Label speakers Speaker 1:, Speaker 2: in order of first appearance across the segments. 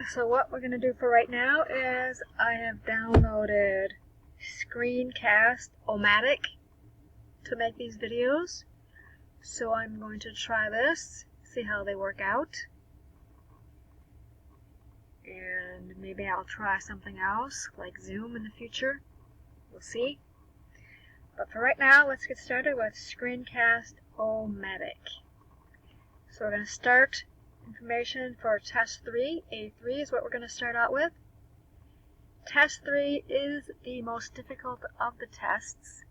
Speaker 1: So what we're going to do for right now is I have downloaded Screencast-O-Matic to make these videos. So I'm going to try this, see how they work out. And maybe I'll try something else like Zoom in the future. We'll see. But for right now, let's get started with Screencast-O-Matic. So we're going to start information for Test 3. A3 is what we're going to start out with. Test 3 is the most difficult of the tests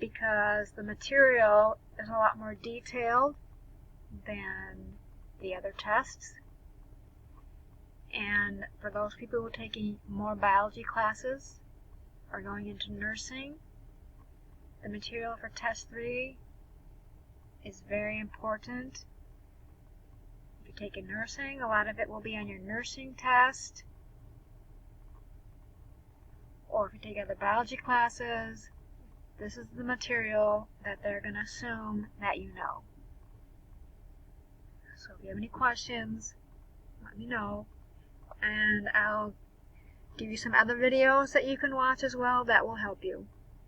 Speaker 1: because the material is a lot more detailed than the other tests. And for those people who are taking more biology classes or going into nursing, the material for Test 3 is very important. If you're taking nursing, a lot of it will be on your nursing test. Or if you take other biology classes, this is the material that they're going to assume that you know. So if you have any questions, let me know. And I'll give you some other videos that you can watch as well that will help you.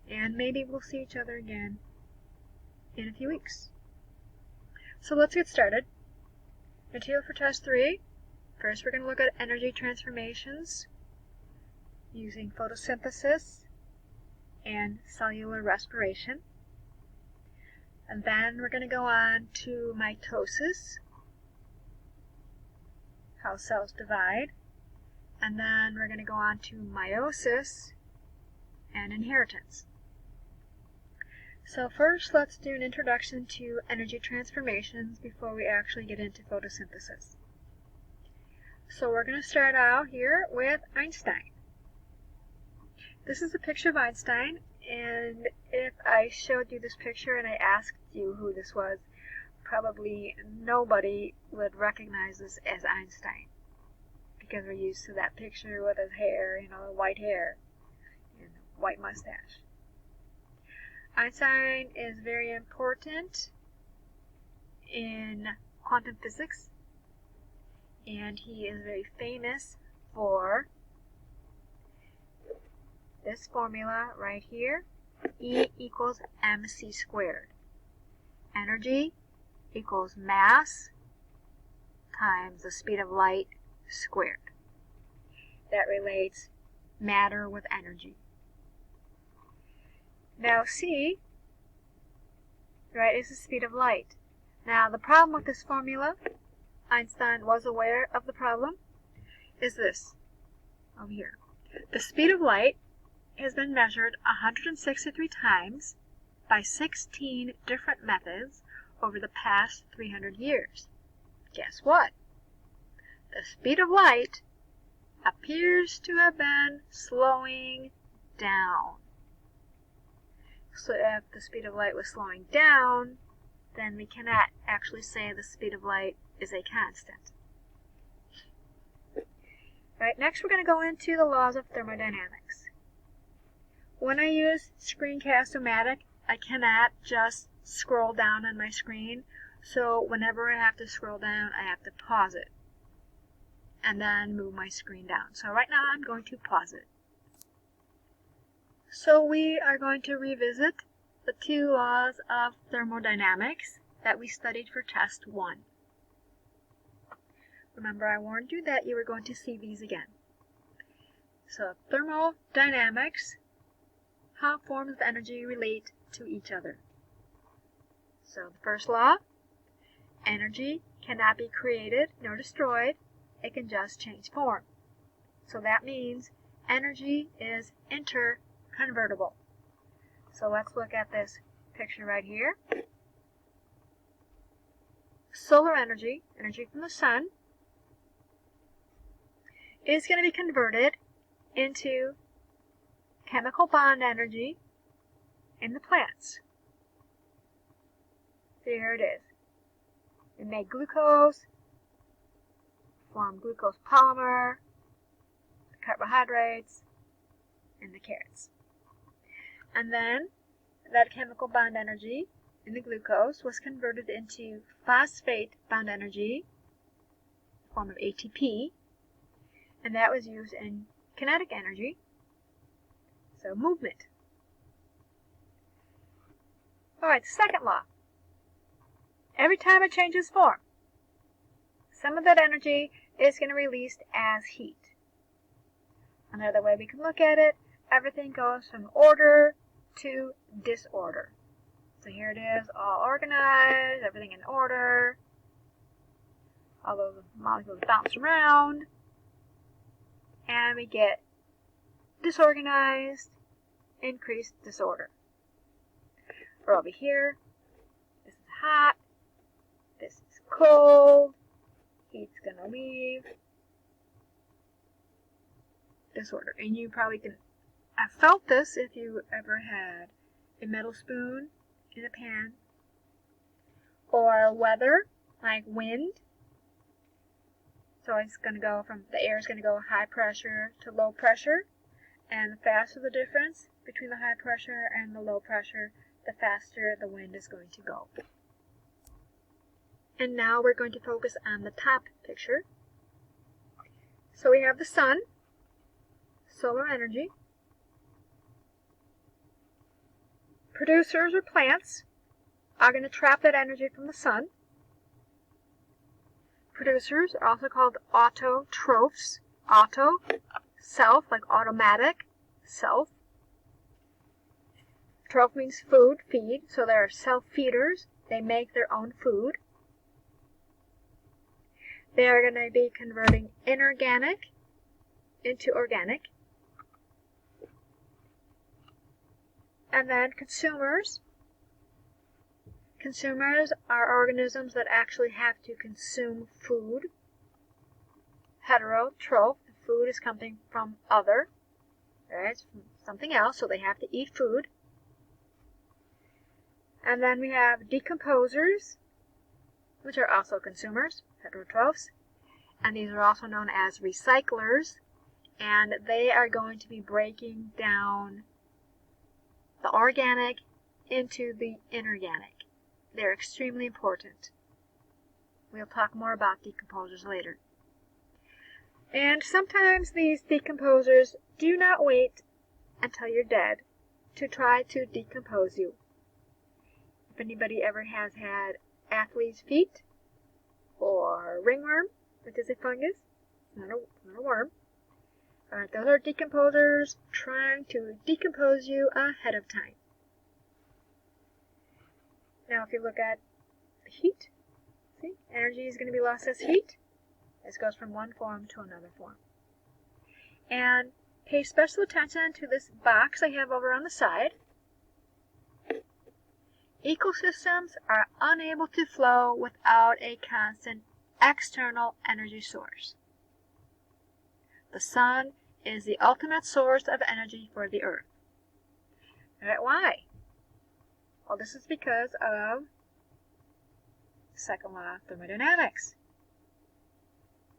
Speaker 1: And maybe we'll see each other again in a few weeks. So let's get started. Material for Test 3. First we're going to look at energy transformations using photosynthesis and cellular respiration. And then we're going to go on to mitosis, how cells divide. And then we're going to go on to meiosis and inheritance. So first, let's do an introduction to energy transformations before we actually get into photosynthesis. So we're going to start out here with Einstein. This is a picture of Einstein, and if I showed you this picture and I asked you who this was, probably nobody would recognize this as Einstein, because we're used to that picture with his hair, white hair and white mustache. Einstein is very important in quantum physics, and he is very famous for this formula right here, E equals mc squared. Energy equals mass times the speed of light squared. That relates matter with energy. Now c, right, is the speed of light. Now the problem with this formula, Einstein was aware of the problem, is this over here. The speed of light has been measured 163 times by 16 different methods over the past 300 years. Guess what? The speed of light appears to have been slowing down. So if the speed of light was slowing down, then we cannot actually say the speed of light is a constant. Right, next we're going to go into the laws of thermodynamics. When I use Screencast-O-Matic, I cannot just scroll down on my screen, so whenever I have to scroll down, I have to pause it and then move my screen down. So right now I'm going to pause it. So we are going to revisit the two laws of thermodynamics that we studied for Test 1. Remember, I warned you that you were going to see these again. So thermodynamics, how forms of energy relate to each other. So the first law, energy cannot be created nor destroyed, it can just change form. So that means energy is interconvertible. So let's look at this picture right here. Solar energy, energy from the sun, is going to be converted into chemical bond energy in the plants. So here it is. We make glucose, form glucose polymer, the carbohydrates, and the carrots. And then that chemical bond energy in the glucose was converted into phosphate bond energy form of ATP, and that was used in kinetic energy, so movement. Alright, the second law. Every time it changes form, some of that energy is going to be released as heat. Another way we can look at it, everything goes from order to disorder. So here it is, all organized, everything in order. All those molecules bounce around. And we get disorganized, increased disorder. We're over here. This is hot. This is cold. Heat's gonna leave. Disorder. And you probably can have felt this if you ever had a metal spoon in a pan. Or weather, like wind. So it's going to go from, the air is going to go high pressure to low pressure. And the faster the difference between the high pressure and the low pressure, the faster the wind is going to go. And now we're going to focus on the top picture. So we have the sun, solar energy. Producers or plants are going to trap that energy from the sun. Producers are also called autotrophs. Auto, self, like automatic, self. Troph means food, feed, so they're self-feeders. They make their own food. They are going to be converting inorganic into organic. And then consumers. Consumers are organisms that actually have to consume food. Heterotroph, the food is coming from other, right? It's from something else, so they have to eat food. And then we have decomposers, which are also consumers, heterotrophs. And these are also known as recyclers. And they are going to be breaking down the organic into the inorganic. They're extremely important. We'll talk more about decomposers later. And sometimes these decomposers do not wait until you're dead to try to decompose you. If anybody ever has had athlete's feet or ringworm, which is a fungus, not a worm, those are decomposers trying to decompose you ahead of time. Now if you look at the heat, see, energy is going to be lost as heat. This goes from one form to another form. And pay special attention to this box I have over on the side. Ecosystems are unable to flow without a constant external energy source. The sun is the ultimate source of energy for the earth. Alright, why? Well, this is because of the second law of thermodynamics.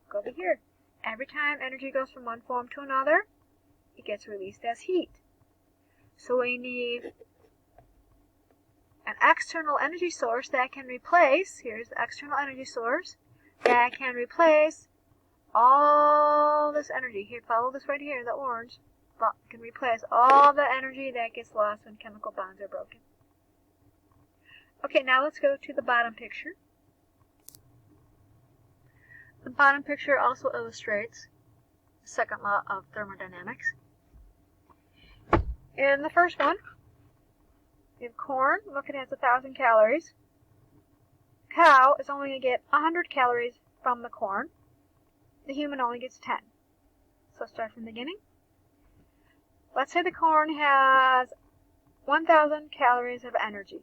Speaker 1: Go over here. Every time energy goes from one form to another, it gets released as heat. So we need an external energy source that can replace, here's the external energy source, that can replace all this energy. Here, follow this right here, the orange, but can replace all the energy that gets lost when chemical bonds are broken. Okay, now let's go to the bottom picture. The bottom picture also illustrates the second law of thermodynamics. In the first one, we have corn. Look, it has 1,000 calories. Cow is only going to get 100 calories from the corn. The human only gets 10. So start from the beginning. Let's say the corn has 1,000 calories of energy.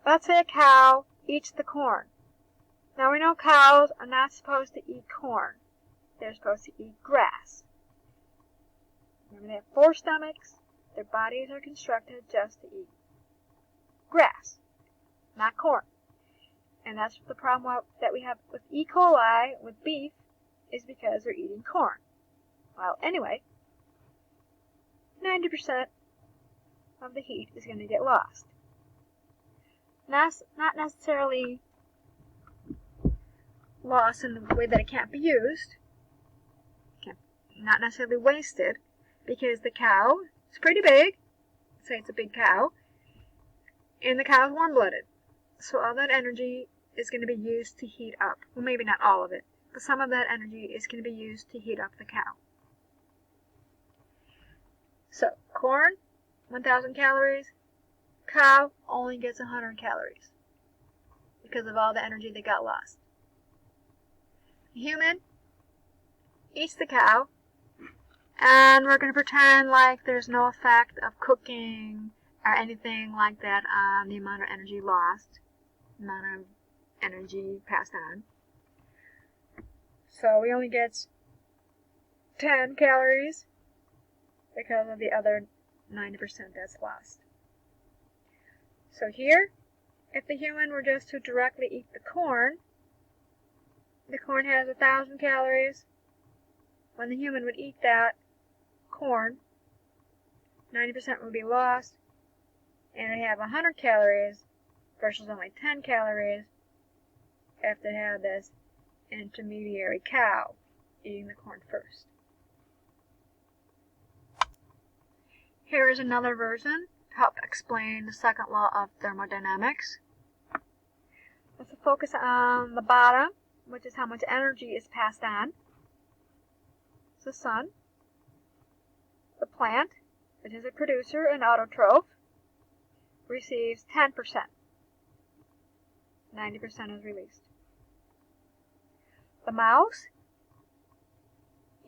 Speaker 1: Let's say a cow eats the corn. Now we know cows are not supposed to eat corn. They're supposed to eat grass. Remember, they have 4 stomachs. Their bodies are constructed just to eat grass, not corn. And that's the problem that we have with E. coli, with beef, is because they're eating corn. Well, anyway, 90% of the heat is going to get lost. Not necessarily lost in the way that it can't be used, not necessarily wasted, because the cow is pretty big, say it's a big cow, and the cow is warm-blooded. So all that energy is going to be used to heat up. Well, maybe not all of it, but some of that energy is going to be used to heat up the cow. So, corn, 1,000 calories. Cow only gets 100 calories because of all the energy that got lost. Human eats the cow, and we're going to pretend like there's no effect of cooking or anything like that on the amount of energy lost, amount of energy passed on. So we only get 10 calories because of the other 90% that's lost. So here, if the human were just to directly eat the corn has 1,000 calories. When the human would eat that corn, 90% would be lost, and it'd have 100 calories versus only 10 calories if they had this intermediary cow eating the corn first. Here is another version to help explain the second law of thermodynamics. Let's focus on the bottom, which is how much energy is passed on. It's the sun. The plant, which is a producer and autotroph, receives 10%. 90% is released. The mouse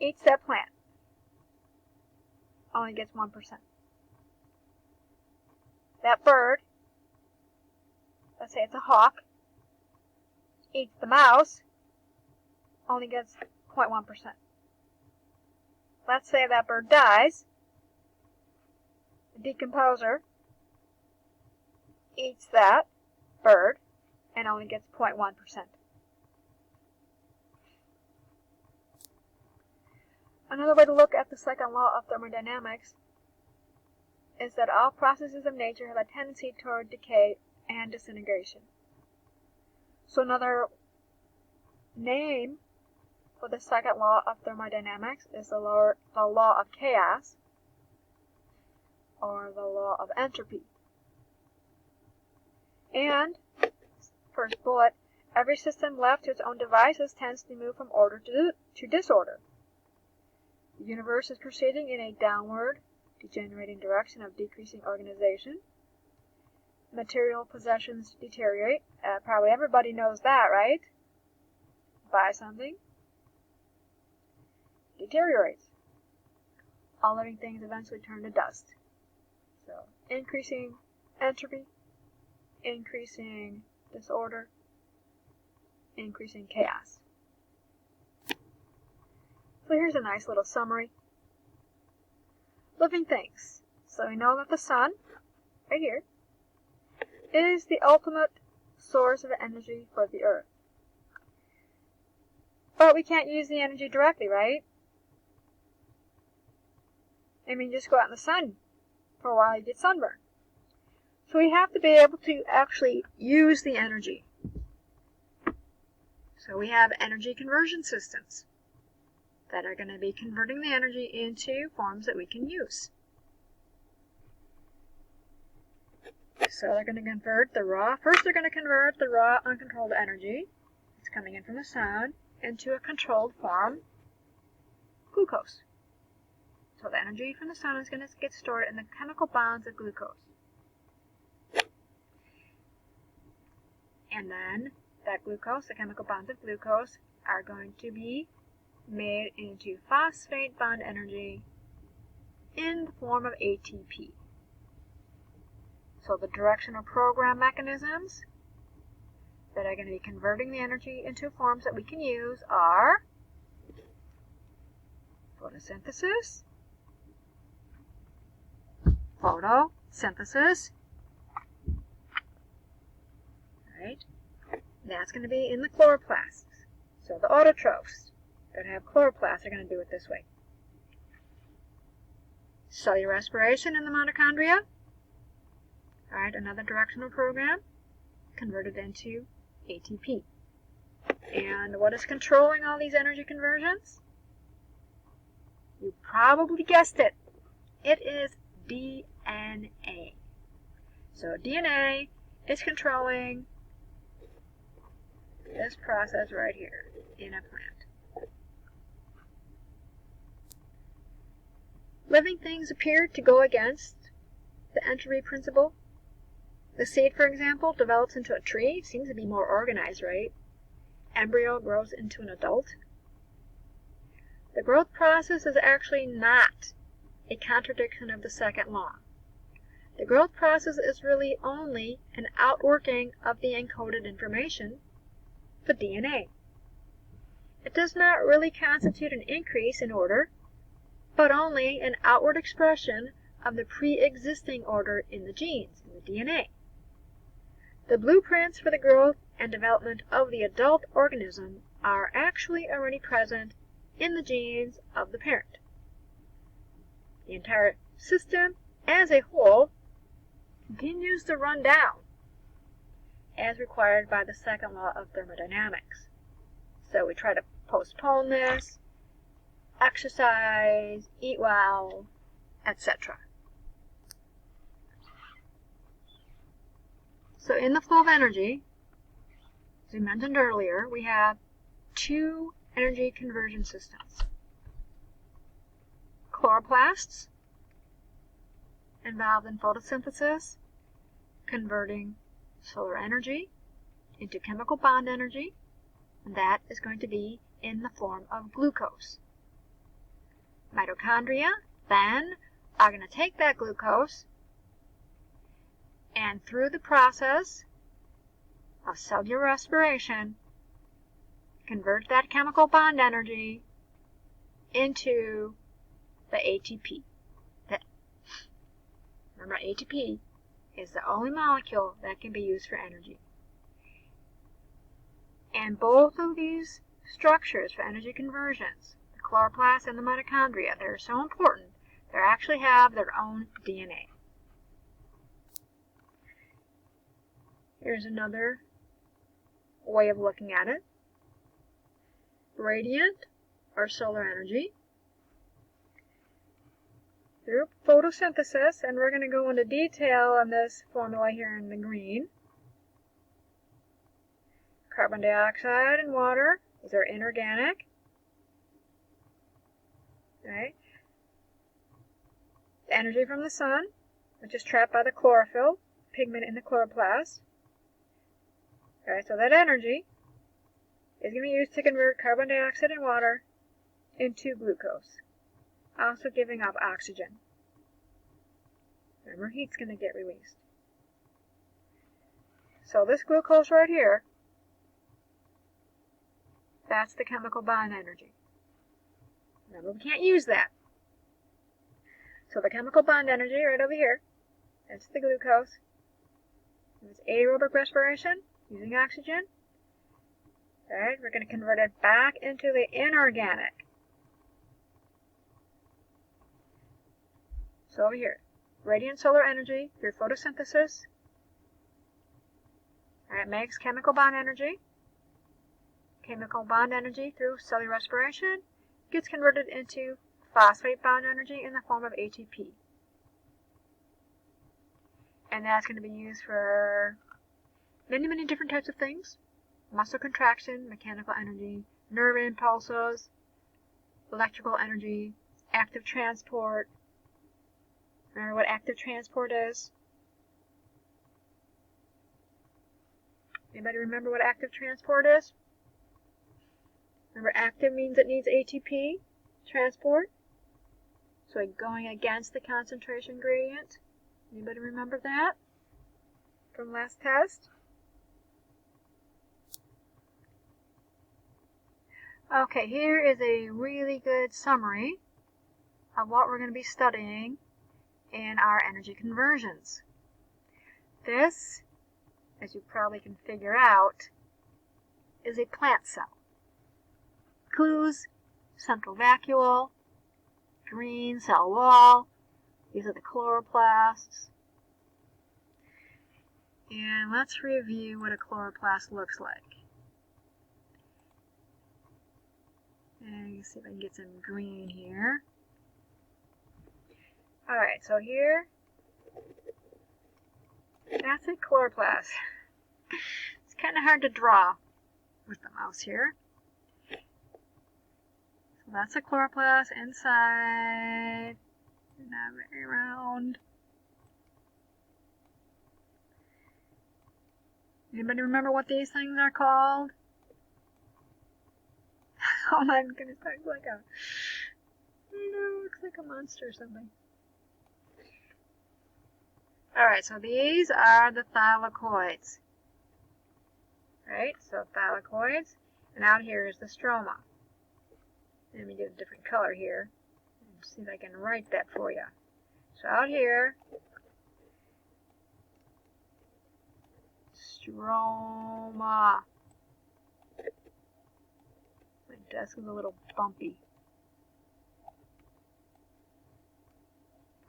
Speaker 1: eats that plant. Only gets 1%. That bird, let's say it's a hawk, eats the mouse, only gets 0.1%. Let's say that bird dies. The decomposer eats that bird and only gets 0.1%. Another way to look at the second law of thermodynamics is that all processes of nature have a tendency toward decay and disintegration. So another name for the second law of thermodynamics is the law of chaos, or the law of entropy. And, first bullet, every system left to its own devices tends to move from order to disorder. The universe is proceeding in a downward, degenerating direction of decreasing organization. Material possessions deteriorate. Probably everybody knows that, right? Buy something, deteriorates. All living things eventually turn to dust. So, increasing entropy, increasing disorder, increasing chaos. So here's a nice little summary. Living things. So we know that the sun, right here, is the ultimate source of energy for the earth. But we can't use the energy directly, right? I mean, just go out in the sun for a while, you get sunburned. So we have to be able to actually use the energy. So we have energy conversion systems that are going to be converting the energy into forms that we can use. So they're going to convert the raw, first they're going to convert the raw uncontrolled energy, it's coming in from the sun, into a controlled form, glucose. So the energy from the sun is going to get stored in the chemical bonds of glucose. And then that glucose, the chemical bonds of glucose, are going to be made into phosphate bond energy in the form of ATP. So the directional program mechanisms that are going to be converting the energy into forms that we can use are photosynthesis, right? That's going to be in the chloroplasts. So the autotrophs that have chloroplasts are going to do it this way. Cellular respiration in the mitochondria. Alright, another directional program converted into ATP. And what is controlling all these energy conversions? You probably guessed it. It is DNA. So DNA is controlling this process right here in a plant. Living things appear to go against the entropy principle. The seed, for example, develops into a tree. Seems to be more organized, right? Embryo grows into an adult. The growth process is actually not a contradiction of the second law. The growth process is really only an outworking of the encoded information, the DNA. It does not really constitute an increase in order, but only an outward expression of the pre-existing order in the genes, in the DNA. The blueprints for the growth and development of the adult organism are actually already present in the genes of the parent. The entire system as a whole continues to run down as required by the second law of thermodynamics. So we try to postpone this, exercise, eat well, etc. So in the flow of energy, as we mentioned earlier, we have two energy conversion systems. Chloroplasts, involved in photosynthesis, converting solar energy into chemical bond energy, and that is going to be in the form of glucose. Mitochondria then are going to take that glucose and through the process of cellular respiration convert that chemical bond energy into the ATP. Remember, ATP is the only molecule that can be used for energy. And both of these structures for energy conversions, the chloroplast and the mitochondria, they're so important, they actually have their own DNA. Here's another way of looking at it. Radiant, or solar energy, through photosynthesis, and we're going to go into detail on this formula here in the green. Carbon dioxide and water, these are inorganic. Right? The energy from the sun, which is trapped by the chlorophyll, pigment in the chloroplast. Alright, so that energy is going to be used to convert carbon dioxide and water into glucose, also giving off oxygen. Remember, heat's going to get released. So this glucose right here, that's the chemical bond energy. Remember, we can't use that. So the chemical bond energy right over here, that's the glucose. It's aerobic respiration using oxygen. Alright, we're going to convert it back into the inorganic. So over here, radiant solar energy through photosynthesis. Alright, makes chemical bond energy. Chemical bond energy through cellular respiration gets converted into phosphate bond energy in the form of ATP. And that's going to be used for many, many different types of things. Muscle contraction, mechanical energy, nerve impulses, electrical energy, active transport. Remember what active transport is? Anybody remember what active transport is? Remember, active means it needs ATP transport. So going against the concentration gradient. Anybody remember that from last test? Okay, here is a really good summary of what we're going to be studying in our energy conversions. This, as you probably can figure out, is a plant cell. Clues, central vacuole, green cell wall, these are the chloroplasts. And let's review what a chloroplast looks like. And see if I can get some green here. Alright, so here, that's a chloroplast. It's kind of hard to draw with the mouse here. So that's a chloroplast inside. Not very round. Anybody remember what these things are called? Oh my goodness, that looks like a, I don't know, looks like a monster or something. Alright, so these are the thylakoids. Right, so thylakoids, and out here is the stroma. Let me get a different color here, and see if I can write that for you. So out here, stroma. My desk is a little bumpy.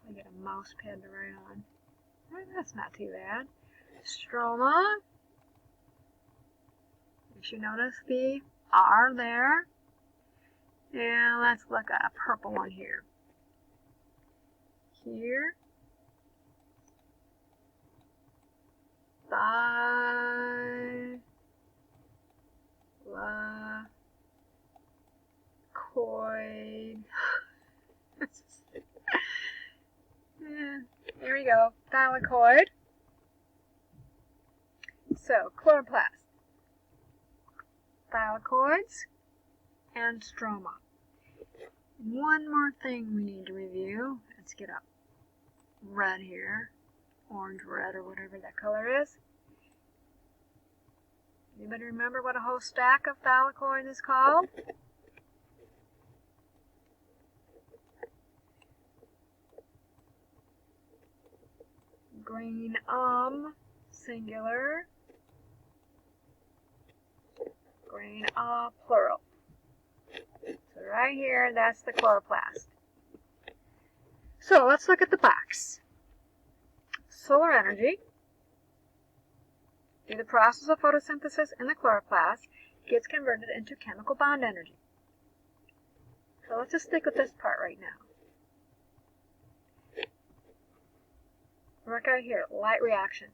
Speaker 1: I get a mouse pad to write on. Well, that's not too bad. Stroma. You should notice the R there. And let's look at a purple one here. Here. Thylakoid. Yeah, there we go. Thylakoid. So, chloroplast, thylakoids, and stroma. One more thing we need to review. Let's get up red here. Orange, red, or whatever that color is. Anybody remember what a whole stack of thylakoids is called? Green, singular. Green, plural. So right here, that's the chloroplast. So let's look at the box. Solar energy, through the process of photosynthesis in the chloroplast, gets converted into chemical bond energy. So let's just stick with this part right now. Work out here, light reaction.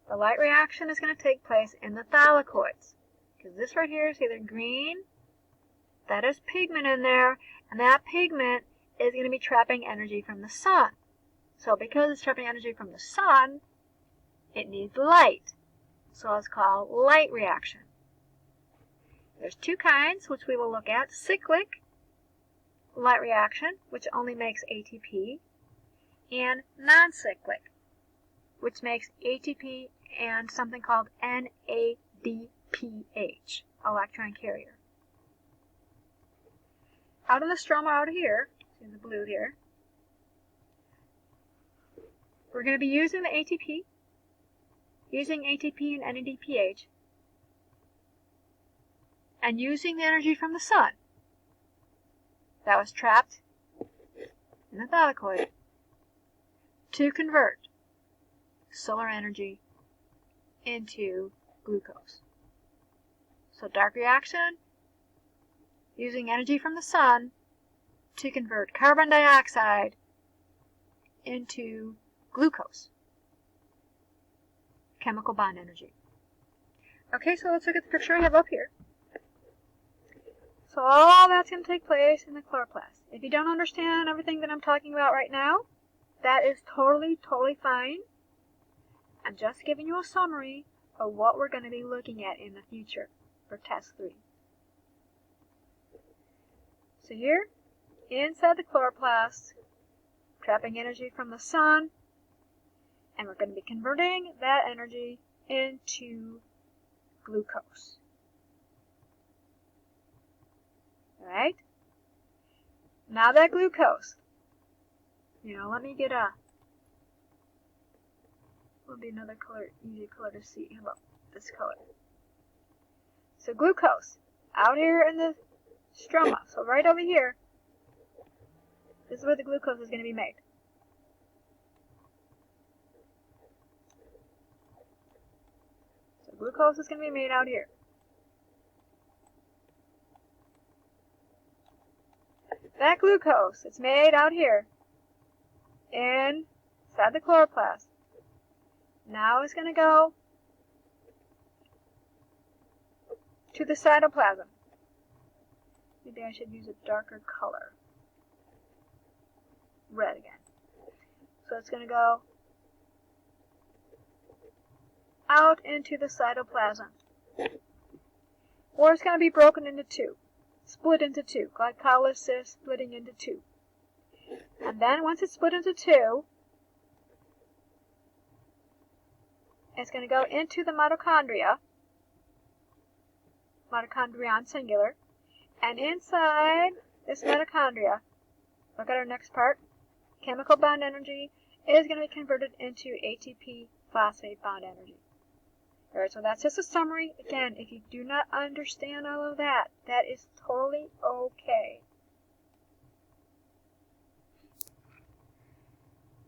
Speaker 1: The light reaction is going to take place in the thylakoids. Because this right here is either green, that is pigment in there, and that pigment is going to be trapping energy from the sun. So because it's trapping energy from the sun, it needs light. So it's called light reaction. There's two kinds, which we will look at. Cyclic light reaction, which only makes ATP, and non-cyclic, which makes ATP and something called NADPH, electron carrier. Out of the stroma out here, see the blue here, we're going to be using the ATP, using ATP and NADPH, and using the energy from the sun that was trapped in the thylakoid to convert solar energy into glucose. So dark reaction, using energy from the sun to convert carbon dioxide into glucose. Chemical bond energy. Okay, so let's look at the picture I have up here. So all that's going to take place in the chloroplast. If you don't understand everything that I'm talking about right now, that is totally fine. I'm just giving you a summary of what we're going to be looking at in the future for test 3. So here, inside the chloroplast, trapping energy from the sun, and we're going to be converting that energy into glucose. Alright? Now that glucose, let me get will be another color, easy color to see. How about this color? So glucose, out here in the stroma, so right over here, this is where the glucose is going to be made. So glucose is going to be made out here. That glucose, it's made out here inside the chloroplast. Now it's going to go to the cytoplasm. Maybe I should use a darker color. Red again. So it's going to go out into the cytoplasm. Or it's going to be broken into two. Split into two. Glycolysis splitting into two. And then once it's split into two, it's going to go into the mitochondria. Mitochondrion singular. And inside this mitochondria, look at our next part, chemical bond energy is going to be converted into ATP phosphate bond energy. Alright, so that's just a summary. Again, if you do not understand all of that, that is totally okay.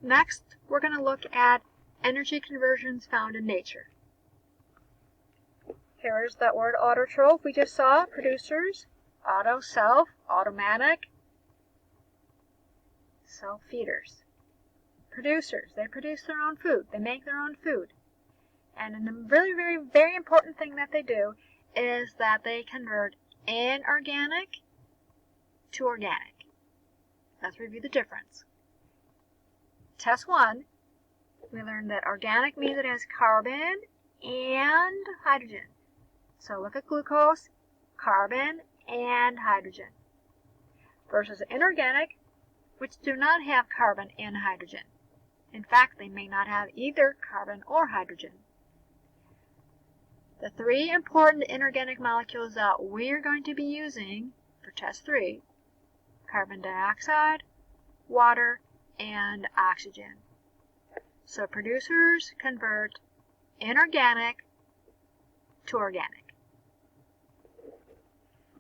Speaker 1: Next, we're going to look at energy conversions found in nature. Here's that word autotroph we just saw, producers, auto, self, automatic, self-feeders. Producers, they produce their own food, they make their own food. And a really, very important thing that they do is that they convert inorganic to organic. Let's review the difference. Test 1, we learned that organic means it has carbon and hydrogen. So look at glucose, carbon and hydrogen. Versus inorganic, which do not have carbon and hydrogen. In fact, they may not have either carbon or hydrogen. The three important inorganic molecules that we're going to be using for test 3, carbon dioxide, water, and oxygen. So producers convert inorganic to organic.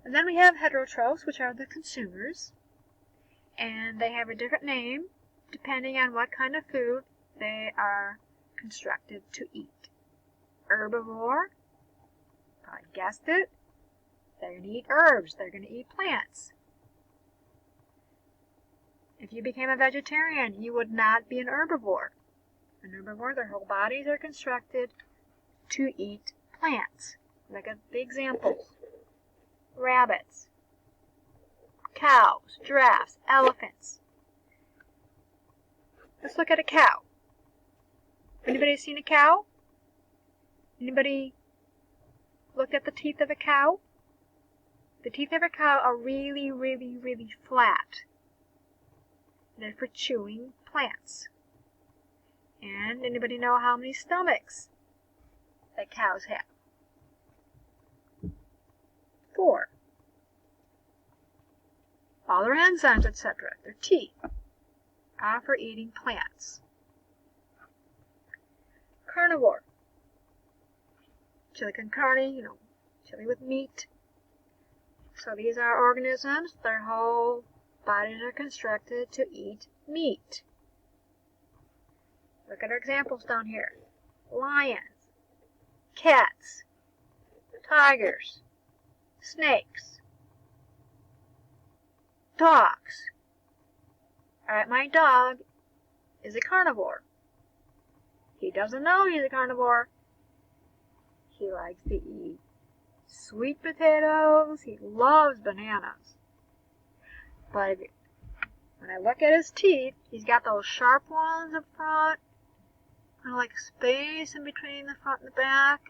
Speaker 1: And then we have heterotrophs, which are the consumers. And they have a different name depending on what kind of food they are constructed to eat. Herbivore, probably guessed it, they're going to eat herbs, they're going to eat plants. If you became a vegetarian, you would not be an herbivore. An herbivore, their whole bodies are constructed to eat plants. Look at the examples. Rabbits, cows, giraffes, elephants. Let's look at a cow. Anybody seen a cow? Anybody looked at the teeth of a cow? The teeth of a cow are really flat. They're for chewing plants. And anybody know how many stomachs that cows have? 4. All their enzymes, etc., their teeth, are for eating plants. Carnivore. Chili con carne, chili with meat. So these are organisms, their whole bodies are constructed to eat meat. Look at our examples down here. Lions, cats, tigers, snakes, dogs. Alright, my dog is a carnivore. He doesn't know he's a carnivore. He likes to eat sweet potatoes. He loves bananas. But when I look at his teeth, he's got those sharp ones up front. Kind of like space in between the front and the back.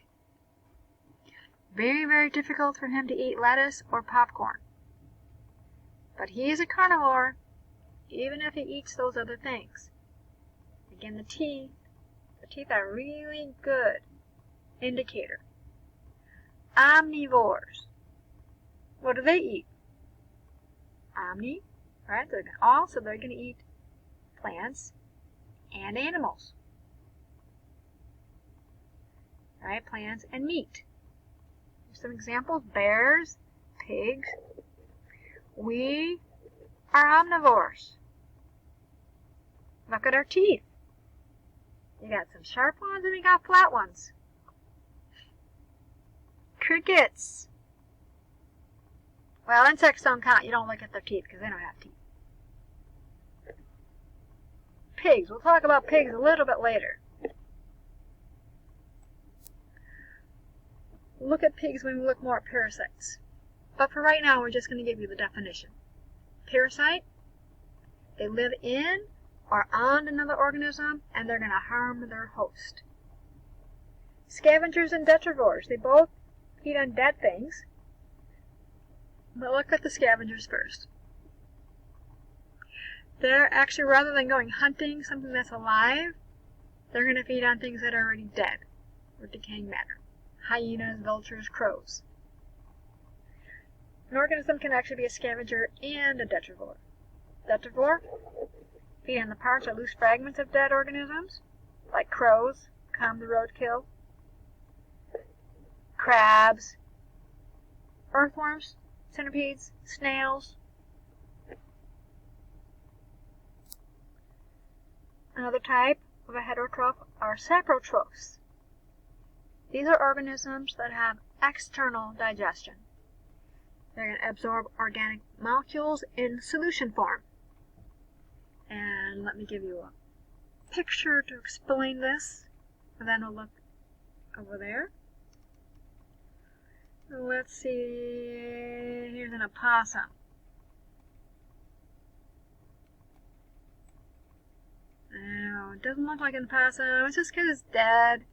Speaker 1: Very difficult for him to eat lettuce or popcorn. But he is a carnivore, even if he eats those other things. Again, the teeth are a really good indicator. Omnivores. What do they eat? Omni, right? They're going to eat plants and animals. Right? Plants and meat. Here's some examples. Bears, pigs. We are omnivores. Look at our teeth. We got some sharp ones and we got flat ones. Crickets. Well, insects don't count. You don't look at their teeth because they don't have teeth. Pigs. We'll talk about pigs a little bit later. We'll look at pigs when we look more at parasites. But for right now, we're just going to give you the definition. Parasite, they live in or on another organism, and they're going to harm their host. Scavengers and detrivores, they both feed on dead things. But look at the scavengers first. They're actually, rather than going hunting something that's alive, they're going to feed on things that are already dead or decaying matter. Hyenas, vultures, crows. An organism can actually be a scavenger and a detrivore. Detrivore, feed on the parts or loose fragments of dead organisms, like crows, common roadkill, crabs, earthworms, centipedes, snails. Another type of a heterotroph are saprotrophs. These are organisms that have external digestion. They're going to absorb organic molecules in solution form. And let me give you a picture to explain this. And then we'll look over there. Let's see, here's an opossum. No, it doesn't look like an opossum. It's just because it's dead.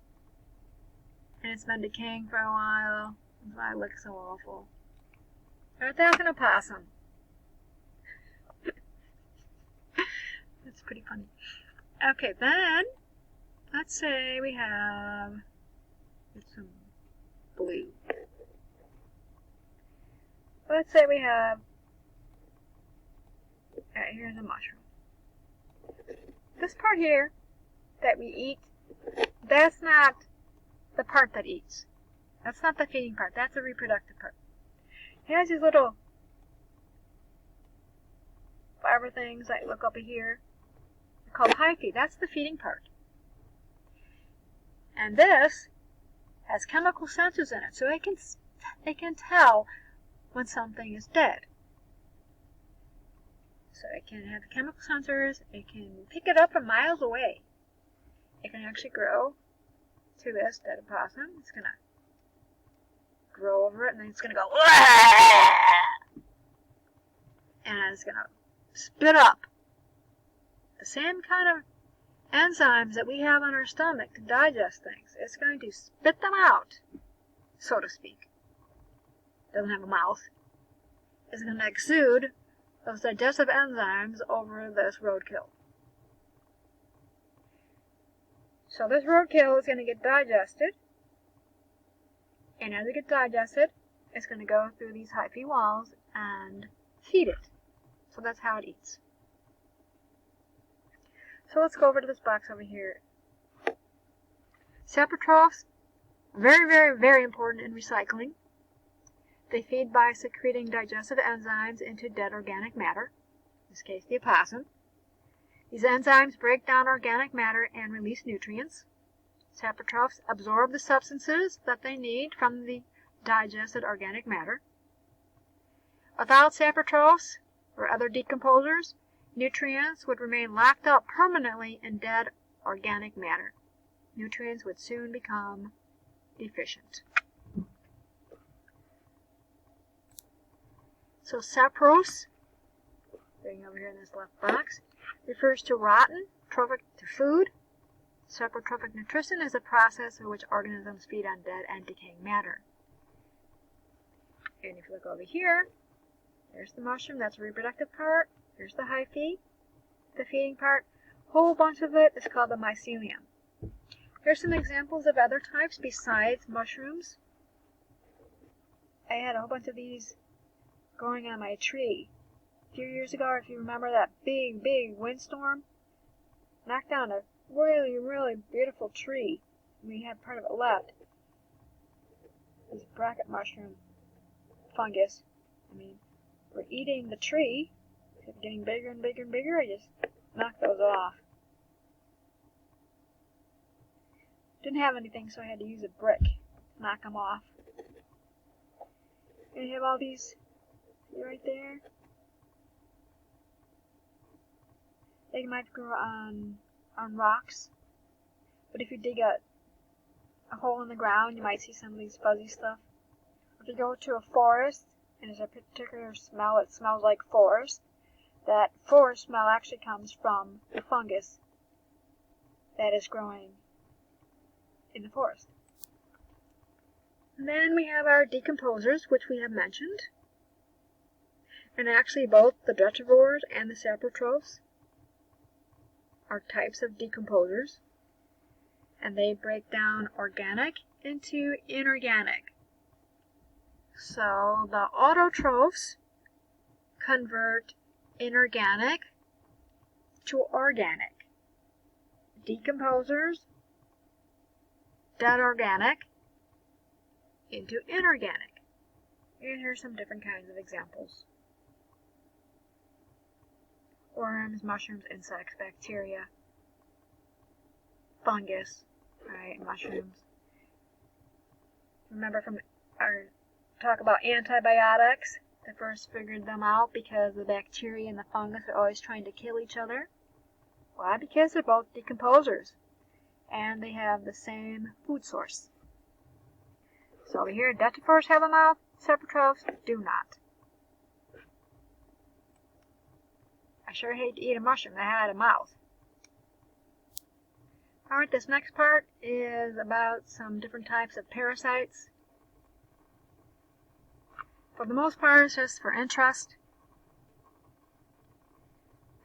Speaker 1: And it's been decaying for a while. That's why it looks so awful. Right, that's an opossum. That's pretty funny. Okay, then, let's say we have some blue. Let's say we have, alright, here's a mushroom. This part here that we eat, that's not the part that eats. That's not the feeding part. That's the reproductive part. It has these little fiber things that look over here. They're called hyphae. That's the feeding part. And this has chemical sensors in it, so it can tell when something is dead. So it can have chemical sensors, it can pick it up from miles away. It can actually grow to this dead opossum. It's going to grow over it, and then it's going to go, and it's going to spit up the same kind of enzymes that we have on our stomach to digest things. It's going to spit them out, so to speak. Doesn't have a mouth. It's going to exude those digestive enzymes over this roadkill. So this roadkill is going to get digested, and as it gets digested, it's going to go through these hyphae walls and feed it. So that's how it eats. So let's go over to this box over here. Saprotrophs, very, very, very important in recycling. They feed by secreting digestive enzymes into dead organic matter, in this case the opossum. These enzymes break down organic matter and release nutrients. Saprotrophs absorb the substances that they need from the digested organic matter. Without saprotrophs or other decomposers, nutrients would remain locked up permanently in dead organic matter. Nutrients would soon become deficient. So saprose, being over here in this left box, refers to rotten, trophic to food. Saprotrophic nutrition is a process in which organisms feed on dead and decaying matter. And if you look over here, there's the mushroom, that's the reproductive part. Here's the hyphae, the feeding part. A whole bunch of it is called the mycelium. Here's some examples of other types besides mushrooms. I had a whole bunch of these growing on my tree. A few years ago, if you remember that big, big windstorm, knocked down a really, really beautiful tree. We had part of it left. This bracket mushroom fungus. We're eating the tree. It kept getting bigger and bigger and bigger. I just knocked those off. Didn't have anything, so I had to use a brick to knock them off. And you have all these See right there? They might grow on rocks, but if you dig a hole in the ground, you might see some of these fuzzy stuff. If you go to a forest and there's a particular smell, it smells like forest. That forest smell actually comes from the fungus that is growing in the forest. And then we have our decomposers, which we have mentioned. And actually both the detritivores and the saprotrophs are types of decomposers. And they break down organic into inorganic. So the autotrophs convert inorganic to organic. Decomposers, dead organic into inorganic. And here are some different kinds of examples. Worms, mushrooms, insects, bacteria, fungus, right, mushrooms. Remember from our talk about antibiotics, they first figured them out because the bacteria and the fungus are always trying to kill each other. Why? Because they're both decomposers and they have the same food source. So over here, detritivores have a mouth, saprotrophs do not. I sure hate to eat a mushroom that had a mouth. Alright, this next part is about some different types of parasites. For the most part, it's just for interest.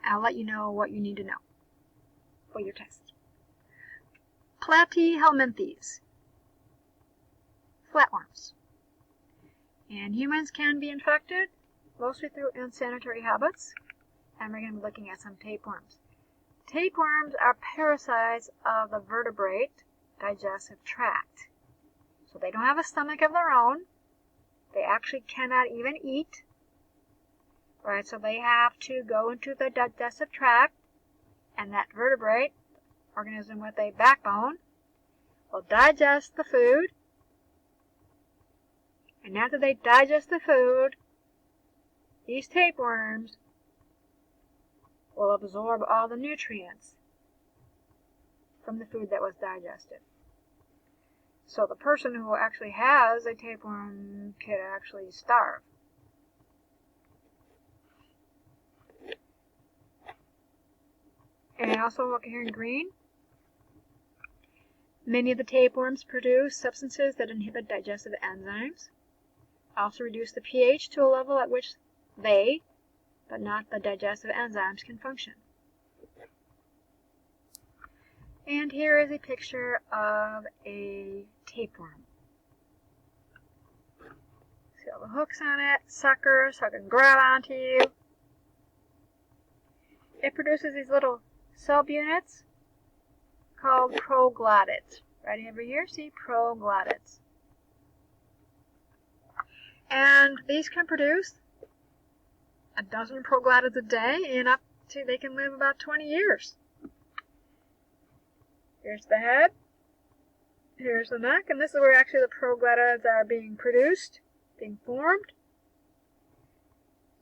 Speaker 1: I'll let you know what you need to know for your test. Platyhelminthes, flatworms. And humans can be infected, mostly through unsanitary habits. And we're going to be looking at some tapeworms. Tapeworms are parasites of the vertebrate digestive tract. So they don't have a stomach of their own. They actually cannot even eat. Right, so they have to go into the digestive tract, and that vertebrate, organism with a backbone, will digest the food. And after they digest the food, these tapeworms will absorb all the nutrients from the food that was digested. So the person who actually has a tapeworm could actually starve. And also look here in green. Many of the tapeworms produce substances that inhibit digestive enzymes, also reduce the pH to a level at which they, but not the digestive enzymes, can function. And here is a picture of a tapeworm. See all the hooks on it, suckers, so it can grab onto you. It produces these little subunits called proglottids. Right over here, see, proglottids. And these can produce a dozen proglottids a day, and up to they can live about 20 years. Here's the head, here's the neck, and this is where actually the proglottids are being produced, being formed.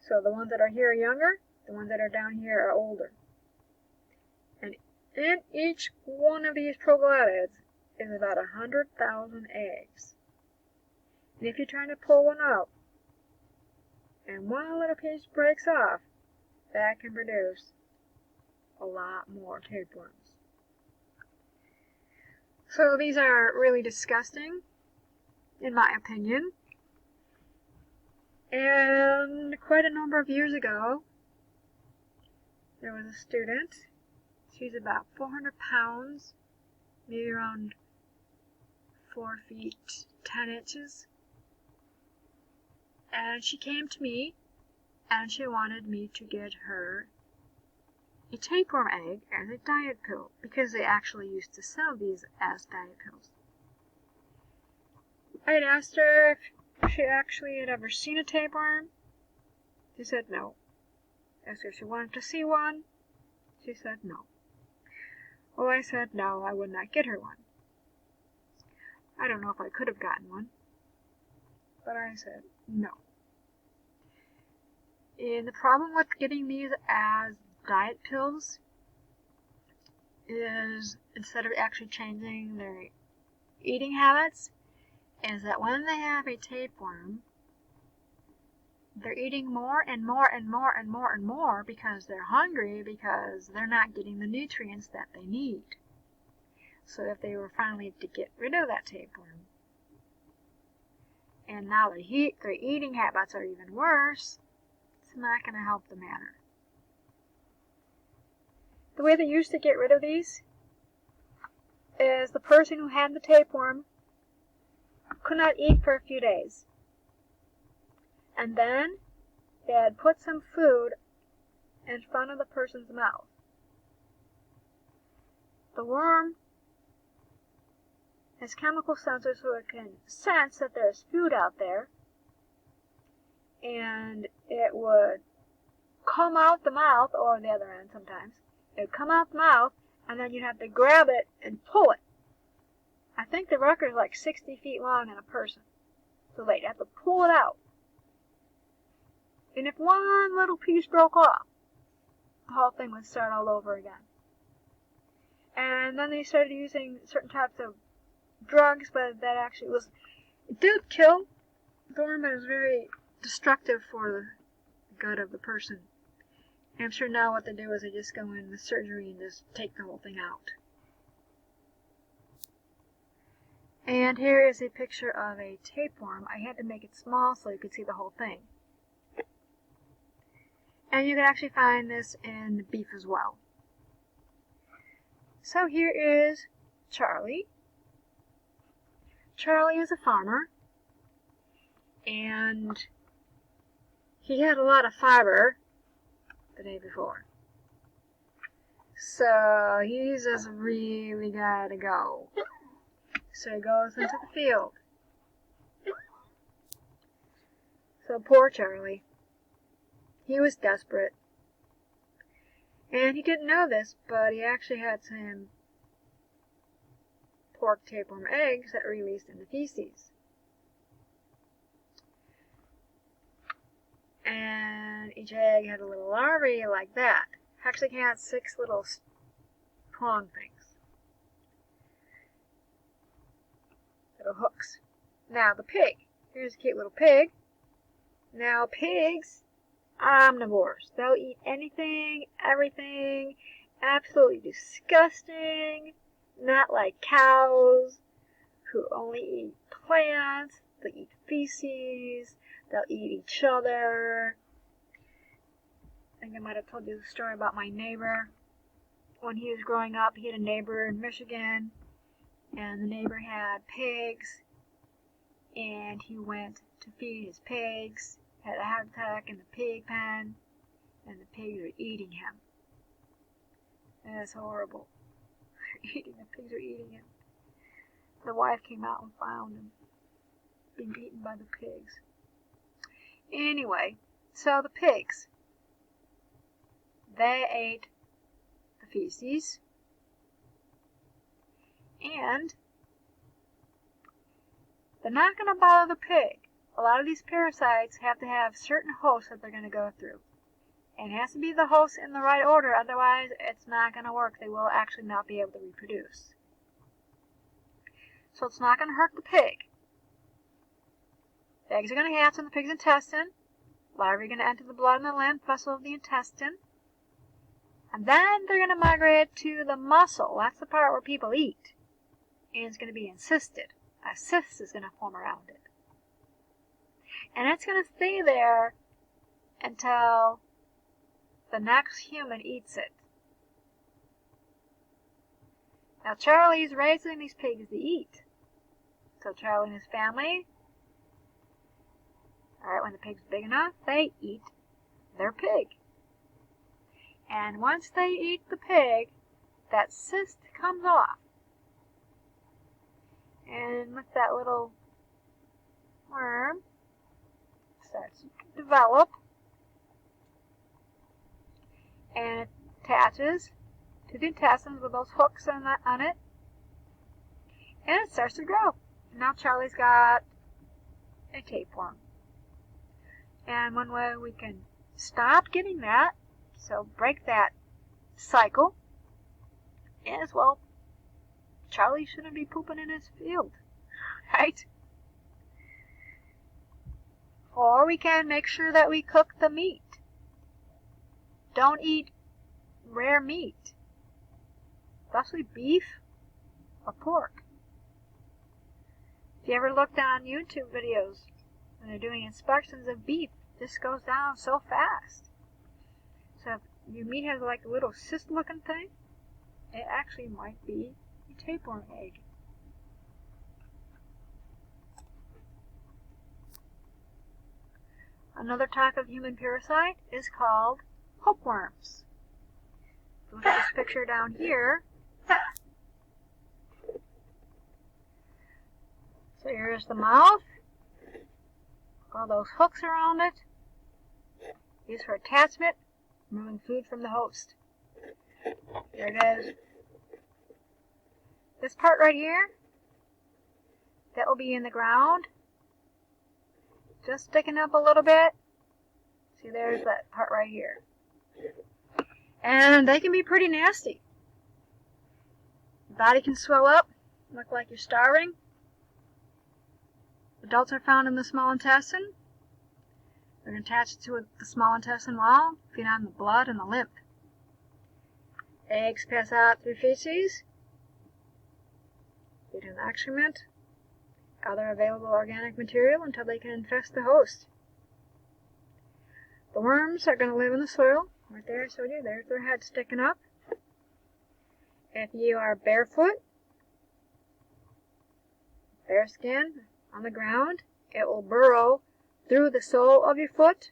Speaker 1: So the ones that are here are younger, the ones that are down here are older. And in each one of these proglottids is about 100,000 eggs. And if you're trying to pull one out, and one little piece breaks off, that can produce a lot more tapeworms. So these are really disgusting, in my opinion. And quite a number of years ago, there was a student. She's about 400 pounds, maybe around 4 feet 10 inches. And she came to me, and she wanted me to get her a tapeworm egg as a diet pill, because they actually used to sell these as diet pills. I had asked her if she actually had ever seen a tapeworm. She said no. I asked her if she wanted to see one. She said no. Well, I said no, I would not get her one. I don't know if I could have gotten one, but I said no. And the problem with getting these as diet pills is, instead of actually changing their eating habits, is that when they have a tapeworm, they're eating more and more and more and more and more because they're hungry, because they're not getting the nutrients that they need. So if they were finally to get rid of that tapeworm, and now their eating habits are even worse, it's not going to help the matter. The way they used to get rid of these is the person who had the tapeworm could not eat for a few days. And then they had put some food in front of the person's mouth. The worm has chemical sensors so it can sense that there's food out there, and it would come out the mouth, or the other end sometimes. It would come out the mouth, and then you'd have to grab it and pull it. I think the record is like 60 feet long in a person. So they'd have to pull it out. And if one little piece broke off, the whole thing would start all over again. And then they started using certain types of drugs, but that actually it did kill the worm, but it was very destructive for the gut of the person. And I'm sure now what they do is they just go in with surgery and just take the whole thing out. And here is a picture of a tapeworm. I had to make it small so you could see the whole thing. And you can actually find this in beef as well. So here is Charlie. Charlie is a farmer, and he had a lot of fiber the day before. So he's just really gotta go. So he goes into the field. So poor Charlie. He was desperate. And he didn't know this, but he actually had some pork tapeworm eggs that released in the feces. And each egg had a little larvae like that. Actually had 6 little prong things. Little hooks. Now the pig. Here's a cute little pig. Now pigs are omnivores. They'll eat anything, everything. Absolutely disgusting. Not like cows who only eat plants. They'll eat feces. They'll eat each other. I think I might have told you the story about my neighbor. When he was growing up, he had a neighbor in Michigan, and the neighbor had pigs, and he went to feed his pigs, had a heart attack in the pig pen, and the pigs were eating him. That's horrible. The pigs were eating him. The wife came out and found him being eaten by the pigs. Anyway, so the pigs, they ate the feces, and they're not going to bother the pig. A lot of these parasites have to have certain hosts that they're going to go through. And it has to be the host in the right order, otherwise it's not going to work. They will actually not be able to reproduce. So it's not going to hurt the pig. The eggs are going to hatch in the pig's intestine. Larvae are going to enter the blood and the lymph vessel of the intestine. And then they're going to migrate to the muscle. That's the part where people eat. And it's going to be encysted. A cyst is going to form around it. And it's going to stay there until the next human eats it. Now Charlie's raising these pigs to eat. So Charlie and his family, alright, when the pig's big enough, they eat their pig. And once they eat the pig, that cyst comes off. And with that little worm, starts to develop. And it attaches to the intestines with those hooks on it. And it starts to grow. And now Charlie's got a tapeworm. And one way we can stop getting that. So break that cycle. As well, Charlie shouldn't be pooping in his field, right? Or we can make sure that we cook the meat. Don't eat rare meat, especially beef or pork. If you ever looked on YouTube videos when they're doing inspections of beef, this goes down so fast. So if your meat has like a little cyst-looking thing, it actually might be a tapeworm egg. Another type of human parasite is called hookworms. Look at this picture down here. So here's the mouth. All those hooks around it. Used for attachment, removing food from the host. There it is. This part right here, that will be in the ground. Just sticking up a little bit. See, there's that part right here. And they can be pretty nasty. The body can swell up, look like you're starving. Adults are found in the small intestine. They're attached to the small intestine wall, feed on the blood and the lymph. Eggs pass out through feces, feed on excrement, other available organic material until they can infest the host. The worms are going to live in the soil. Right there, I showed you. There's their head sticking up. If you are barefoot, bare skin on the ground, it will burrow through the sole of your foot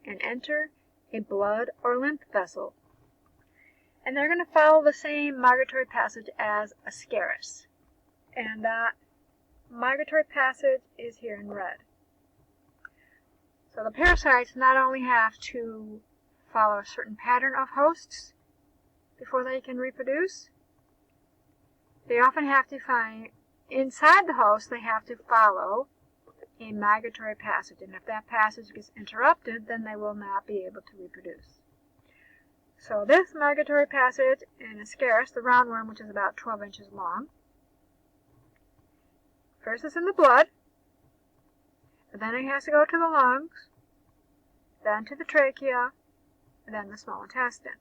Speaker 1: and enter a blood or lymph vessel. And they're going to follow the same migratory passage as Ascaris. And that migratory passage is here in red. So the parasites not only have to follow a certain pattern of hosts before they can reproduce, they often have to find, inside the host, they have to follow a migratory passage. And if that passage gets interrupted, then they will not be able to reproduce. So this migratory passage in Ascaris, the roundworm, which is about 12 inches long, first it's in the blood, and then it has to go to the lungs, then to the trachea, and then the small intestine.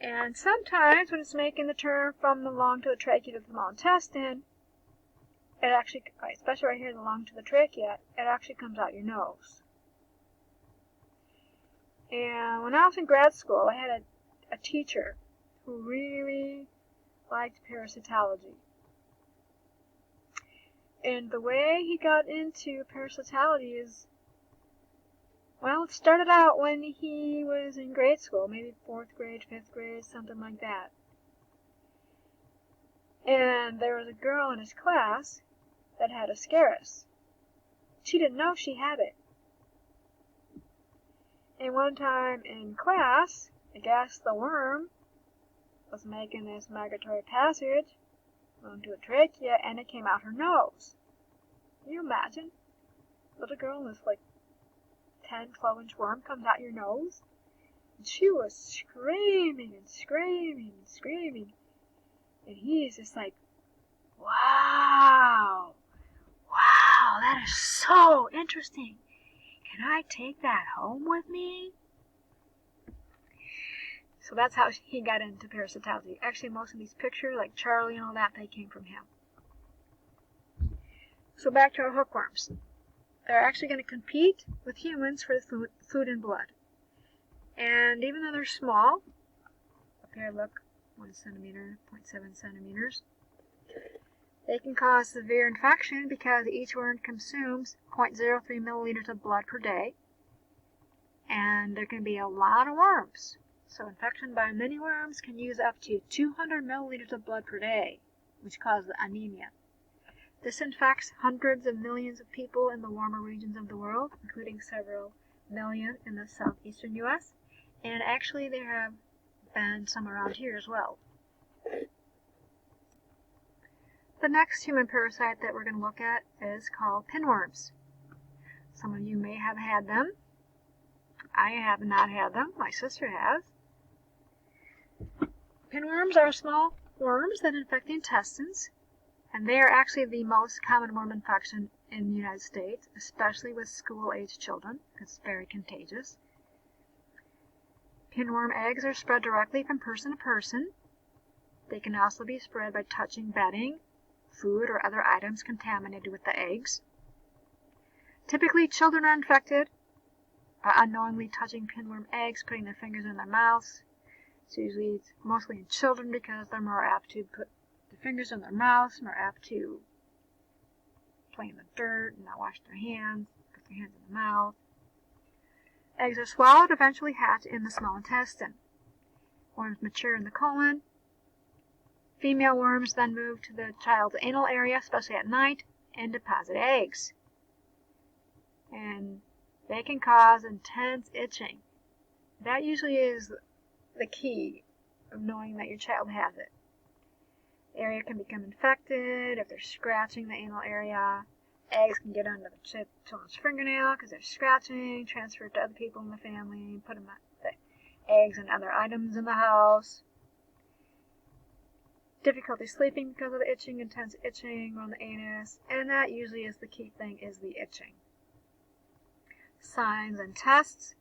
Speaker 1: And sometimes when it's making the turn from the lung to the trachea to the small intestine, it actually, especially right here in the lung to the trachea, it actually comes out your nose. And when I was in grad school, I had a teacher who really liked parasitology. And the way he got into parasitology is, well, it started out when he was in grade school, maybe 4th grade, 5th grade, something like that. And there was a girl in his class that had Ascaris. She didn't know she had it. And one time in class, I guess the worm was making this migratory passage onto a trachea, and it came out her nose. Can you imagine? Little girl, this like 10, 12-inch worm comes out your nose. And she was screaming and screaming and screaming. And he's just like, wow, that is so interesting. Can I take that home with me? So that's how he got into parasitology. Actually, most of these pictures, like Charlie and all that, they came from him. So back to our hookworms. They're actually going to compete with humans for the food and blood. And even though they're small, up here look, 1 centimeter, 0.7 centimeters, they can cause severe infection because each worm consumes 0.03 milliliters of blood per day. And there can be a lot of worms. So infection by many worms can use up to 200 milliliters of blood per day, which causes anemia. This infects hundreds of millions of people in the warmer regions of the world, including several million in the southeastern U.S., and actually there have been some around here as well. The next human parasite that we're going to look at is called pinworms. Some of you may have had them. I have not had them. My sister has. Pinworms are small worms that infect the intestines, and they are actually the most common worm infection in the United States, especially with school-aged children. It's very contagious. Pinworm eggs are spread directly from person to person. They can also be spread by touching bedding, food, or other items contaminated with the eggs. Typically, children are infected by unknowingly touching pinworm eggs, putting their fingers in their mouths. It's mostly in children because they're more apt to put their fingers in their mouths, more apt to play in the dirt and not wash their hands, put their hands in the mouth. Eggs are swallowed, eventually hatch in the small intestine. Worms mature in the colon. Female worms then move to the child's anal area, especially at night, and deposit eggs. And they can cause intense itching. That usually is the key of knowing that your child has it. The area can become infected if they're scratching the anal area. Eggs can get under the children's fingernail because they're scratching, transfer it to other people in the family, put them the eggs and other items in the house. Difficulty sleeping because of the itching, intense itching around the anus, and that usually is the key thing, is the itching. Signs and tests.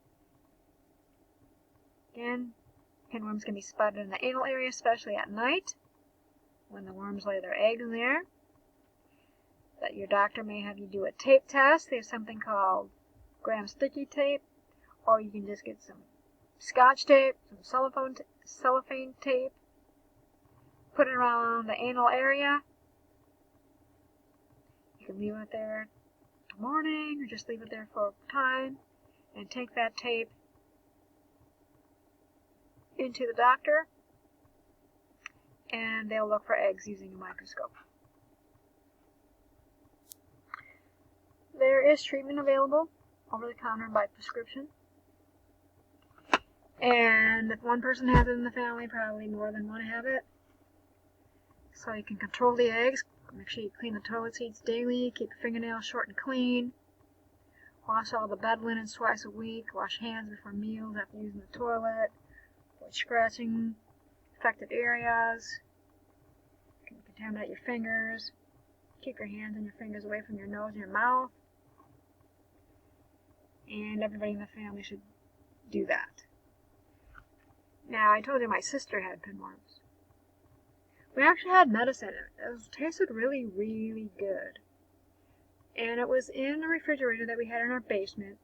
Speaker 1: Again, pinworms can be spotted in the anal area, especially at night, when the worms lay their eggs there. That your doctor may have you do a tape test. They have something called Gram sticky tape, or you can just get some Scotch tape, some cellophane tape, put it around the anal area. You can leave it there till morning, or just leave it there for a time, and take that tape into the doctor, and they'll look for eggs using a microscope. There is treatment available over the counter by prescription. And if one person has it in the family, probably more than one have it. So you can control the eggs. Make sure you clean the toilet seats daily. Keep your fingernails short and clean. Wash all the bed linen twice a week. Wash hands before meals, after using the toilet. Avoid scratching affected areas. You can contaminate your fingers. Keep your hands and your fingers away from your nose and your mouth. And everybody in the family should do that. Now, I told you my sister had pinworms. We actually had medicine. It tasted really, really good. And it was in the refrigerator that we had in our basement.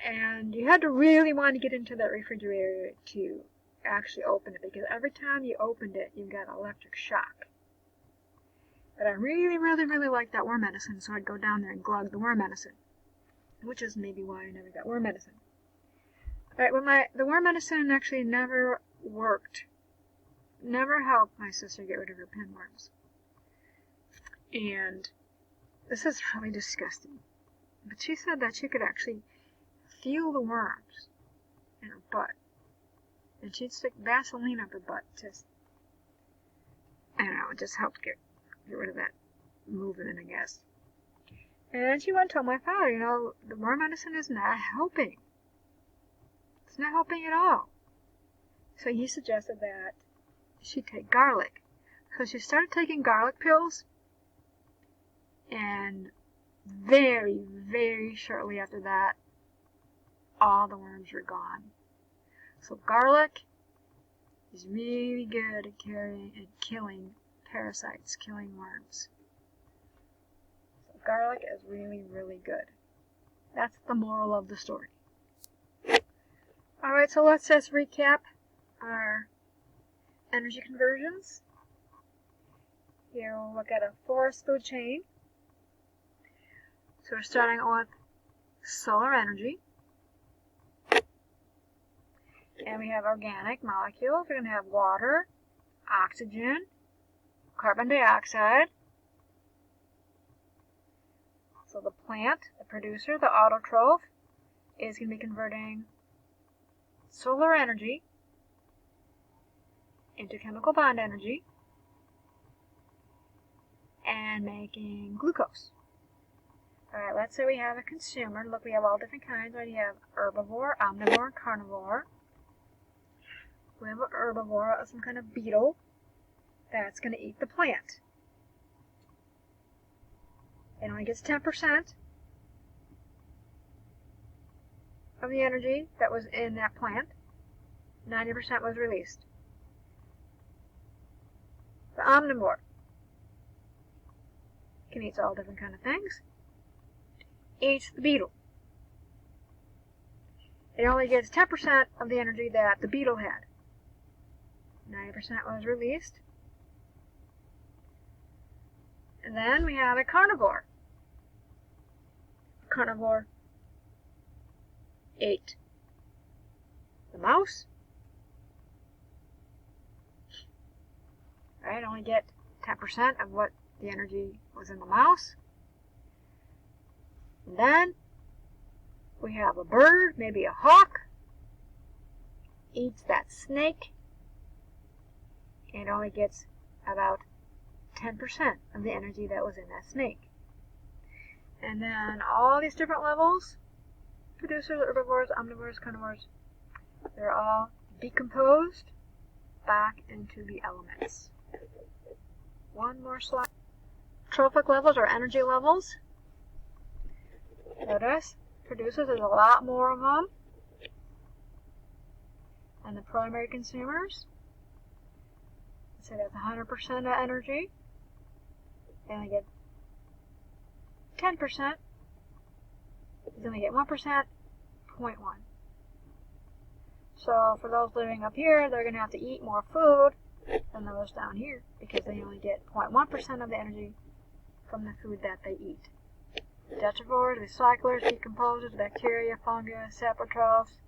Speaker 1: And you had to really want to get into that refrigerator to actually open it, because every time you opened it, you got an electric shock. But I really, really, really liked that worm medicine, so I'd go down there and glug the worm medicine, which is maybe why I never got worm medicine. Alright, well, the worm medicine actually never worked. Never helped my sister get rid of her pinworms. And this is really disgusting. But she said that she could actually feel the worms in her butt. And she'd stick Vaseline up her butt. I don't know, it just helped get rid of that movement, I guess. And then she went and told my father, the worm medicine is not helping. It's not helping at all. So he suggested that she take garlic. So she started taking garlic pills, and very, very shortly after that, all the worms were gone. So garlic is really good at killing parasites, killing worms. So garlic is really, really good. That's the moral of the story. Alright, so let's just recap our energy conversions. Here we'll look at a forest food chain. So we're starting with solar energy. And we have organic molecules. We're going to have water, oxygen, carbon dioxide. So the plant, the producer, the autotroph, is going to be converting solar energy into chemical bond energy and making glucose. Alright, let's say we have a consumer. Look, we have all different kinds. Right? You have herbivore, omnivore, and carnivore. We have an herbivore, some kind of beetle, that's going to eat the plant. It only gets 10% of the energy that was in that plant. 90% was released. The omnivore can eat all different kind of things. Eats the beetle. It only gets 10% of the energy that the beetle had. 90% was released. And then we have a carnivore. Carnivore ate the mouse. Right, only get 10% of what the energy was in the mouse. And then we have a bird, maybe a hawk, eats that snake, and only gets about 10% of the energy that was in that snake. And then all these different levels, producers, herbivores, omnivores, carnivores, they're all decomposed back into the elements. One more slide. Trophic levels or energy levels. Notice, producers, there's a lot more of them. And the primary consumers, let's say that's 100% of energy. They only get 10%. They only get 1%, 0.1. So for those living up here, they're going to have to eat more food than those down here because they only get 0.1% of the energy from the food that they eat. Detrivores, recyclers, decomposers, bacteria, fungi, saprotrophs,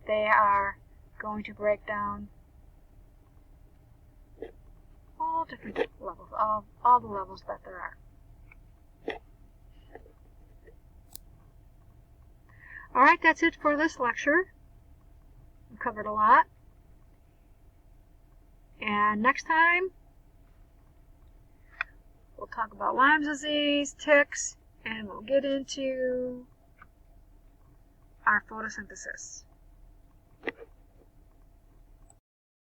Speaker 1: they are going to break down all different levels, all the levels that there are. Alright, that's it for this lecture. We covered a lot. And next time, we'll talk about Lyme disease, ticks, and we'll get into our photosynthesis.